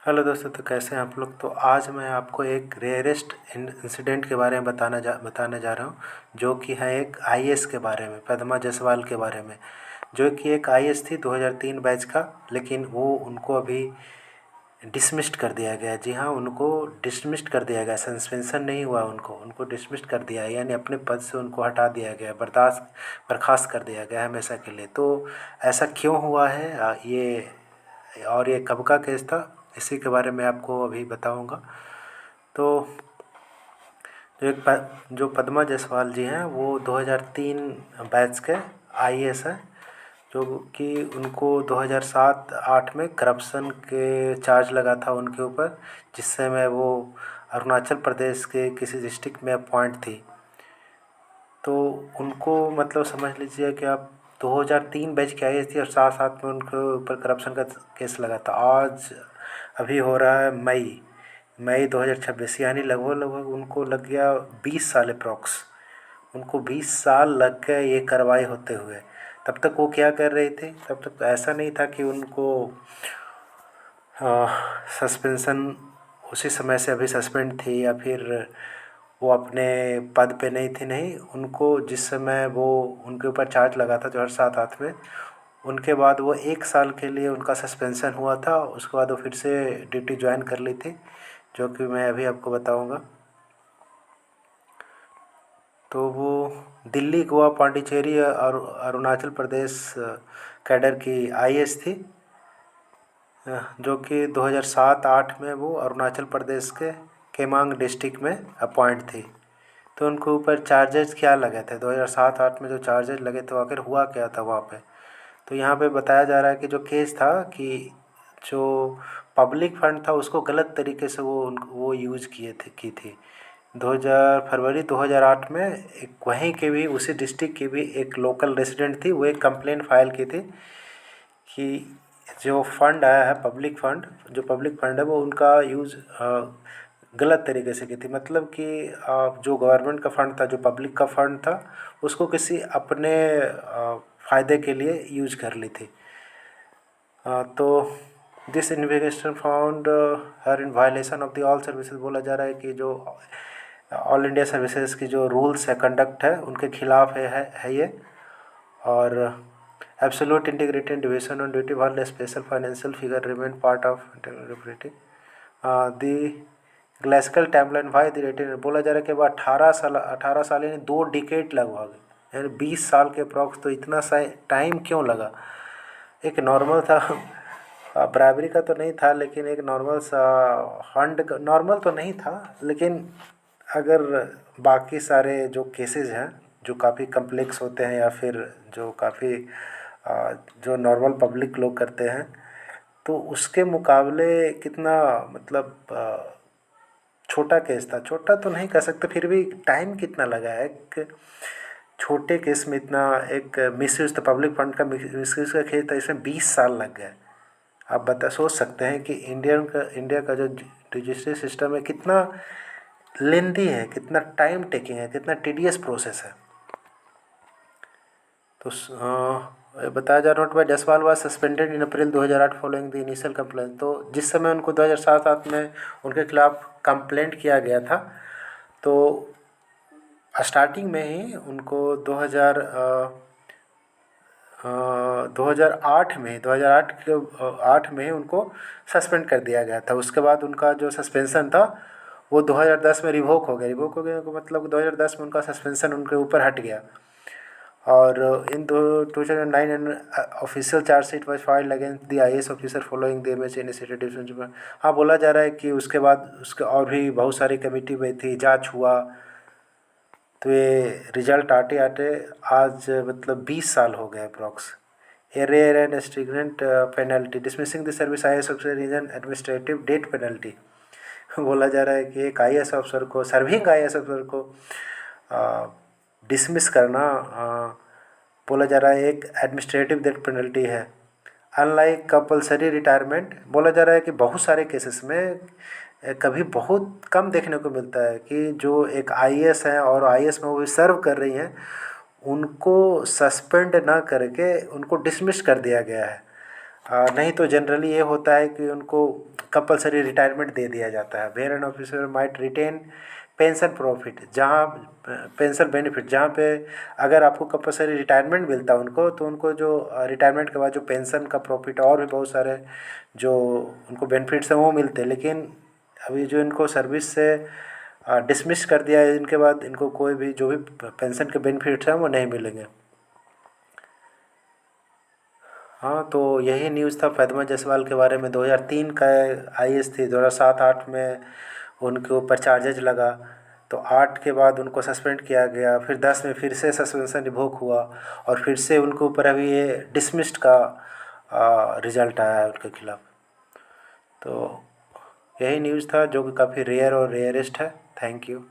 Hello दोस्तों, तो कैसे हैं आप लोग। तो आज मैं आपको एक रेयरेस्ट इंसिडेंट के बारे में बताने जा रहा हूँ, जो कि है एक आईएएस के बारे में, पद्मा जायसवाल के बारे में। जो कि एक आईएएस थी 2003 बैच का, लेकिन वो उनको अभी डिसमिस्ड कर दिया गया। जी हाँ, उनको डिसमिस्ड कर दिया गया, सस्पेंशन नहीं हुआ, उनको डिसमिस्ड कर दिया है, यानी अपने पद से उनको हटा दिया गया, बर्खास्त कर दिया गया है हमेशा के लिए। तो ऐसा क्यों हुआ है, ये कब का केस था, इसी के बारे में आपको अभी बताऊंगा। तो जो पद्मा जायसवाल जी हैं, वो 2003 बैच के आईएएस हैं, जो कि उनको 2007-8 में करप्शन के चार्ज लगा था उनके ऊपर, जिससे मैं वो अरुणाचल प्रदेश के किसी डिस्ट्रिक्ट में अपॉइंट थी। तो उनको मतलब समझ लीजिए कि आप 2003 बैच की आई थी, और साथ साथ में उनके ऊपर करप्शन का केस लगा था। आज अभी हो रहा है मई 2026, यानी लगभग लगभग उनको लग गया 20 साल अप्रॉक्स। उनको 20 साल लग गए ये कार्रवाई होते हुए। तब तक वो क्या कर रहे थे, तब तक तो ऐसा नहीं था कि उनको सस्पेंशन उसी समय से अभी सस्पेंड थी, या फिर वो अपने पद पे नहीं थी। नहीं, उनको जिस समय वो उनके ऊपर चार्ज लगा था 2007-8 में, उनके बाद वो 1 साल के लिए उनका सस्पेंशन हुआ था। उसके बाद वो फिर से ड्यूटी ज्वाइन कर ली थी, जो कि मैं अभी आपको बताऊंगा। तो वो दिल्ली, गोवा, पांडिचेरी और अरुणाचल प्रदेश कैडर की आईएएस थी, जो कि 2007-8 में वो अरुणाचल प्रदेश के केमांग डिस्ट्रिक्ट में अपॉइंट थी। तो उनके ऊपर चार्जेस क्या लगे थे 2007-8 में, जो चार्जेस लगे थे, आखिर हुआ क्या था वहाँ पे। तो यहाँ पे बताया जा रहा है कि जो केस था कि जो पब्लिक फंड था उसको गलत तरीके से वो यूज की थी। 2008 में एक वहीं के भी, उसी डिस्ट्रिक्ट की भी एक लोकल रेसिडेंट थी, वो एक कंप्लेंट फाइल की थी कि जो फंड आया है, जो पब्लिक फंड है, वो उनका यूज़ गलत तरीके से की थी। मतलब कि जो गवर्नमेंट का फंड था, जो पब्लिक का फंड था, उसको किसी अपने फ़ायदे के लिए यूज कर ली थी। तो this investigation found her in violation of the all services. बोला जा रहा है कि जो ऑल इंडिया सर्विसेज की जो रूल्स है, कंडक्ट है, उनके खिलाफ है ये। और absolute integrity and division on duty वाले special financial figure remain part of integrity the classical timeline why the retain. बोला जा रहा है कि अब 18 साल यानी 2 डिकेट लगभग, यानी 20 साल के अप्रॉक्स। तो इतना सा टाइम क्यों लगा। एक नॉर्मल था, बराबरी का तो नहीं था, लेकिन एक नॉर्मल सा फंड, नॉर्मल तो नहीं था, लेकिन अगर बाकी सारे जो केसेस हैं, जो काफ़ी कम्प्लेक्स होते हैं, या फिर जो काफ़ी जो नॉर्मल पब्लिक लोग करते हैं, तो उसके मुकाबले कितना मतलब छोटा केस था। छोटा तो नहीं कह सकते, फिर भी टाइम कितना लगा है एक छोटे केस में। इतना एक मिसयूज था, पब्लिक फंड का मिसयूज का केस था, इसमें 20 साल लग गए। आप सोच सकते हैं कि इंडिया का जो जुडिशरी सिस्टम है कितना लेंदी है, कितना टाइम टेकिंग है, कितना टीडियस प्रोसेस है। तो बताया जा रहा है Jaiswal was suspended in April 2008 following the initial complaint. तो जिस समय उनको 2007-8 में उनके खिलाफ कंप्लेंट किया गया था, तो स्टार्टिंग में ही उनको 2008 में ही उनको सस्पेंड कर दिया गया था। उसके बाद उनका जो सस्पेंशन था वो 2010 में रिवोक हो गया। रिवोक हो गया का मतलब 2010 में उनका सस्पेंशन उनके ऊपर हट गया। और in 2009 an official chargesheet was filed against the IAS officer following the MH initiative. हाँ, बोला जा रहा है कि उसके बाद उसके और भी बहुत सारी कमेटी में थी, जांच हुआ। तो ये रिजल्ट आते आते आज मतलब 20 साल हो गए approx. A rare and stringent penalty dismissing the service IAS officer is an administrative death penalty. बोला जा रहा है कि एक आईएएस ऑफिसर को, सर्विंग आईएएस ऑफिसर को डिसमिस करना, बोला जा रहा है, एक एडमिनिस्ट्रेटिव डेथ पेनल्टी है। अनलाइक कंपल्सरी रिटायरमेंट, बोला जा रहा है कि बहुत सारे केसेस में कभी बहुत कम देखने को मिलता है कि जो एक आईएएस हैं और आईएएस में वो भी सर्व कर रही हैं, उनको सस्पेंड ना करके उनको डिसमिस कर दिया गया है। नहीं तो जनरली ये होता है कि उनको कंपलसरी रिटायरमेंट दे दिया जाता है। Where an officer might retain pension profit, जहाँ पेंशन बेनिफिट, जहाँ पे अगर आपको कंपलसरी रिटायरमेंट मिलता है उनको, तो उनको जो रिटायरमेंट के बाद जो पेंशन का प्रॉफिट और भी बहुत सारे जो उनको बेनिफिट्स हैं वो मिलते हैं। लेकिन अभी जो इनको सर्विस से डिसमिस कर दिया है, इनके बाद इनको कोई भी जो भी पेंशन के बेनिफिट्स हैं वो नहीं मिलेंगे। हाँ, तो यही न्यूज़ था फातिमा जायसवाल के बारे में। 2003 का आईएएस थी, 2007-8 में उनके ऊपर चार्जेज लगा, तो 8 के बाद उनको सस्पेंड किया गया, फिर 10 में फिर से सस्पेंशन रिवोक हुआ, और फिर से उनके ऊपर अभी ये डिसमिस्ड का रिजल्ट आया है उनके खिलाफ। तो यही न्यूज़ था जो कि काफ़ी रेयर और रेयरेस्ट है। Thank you.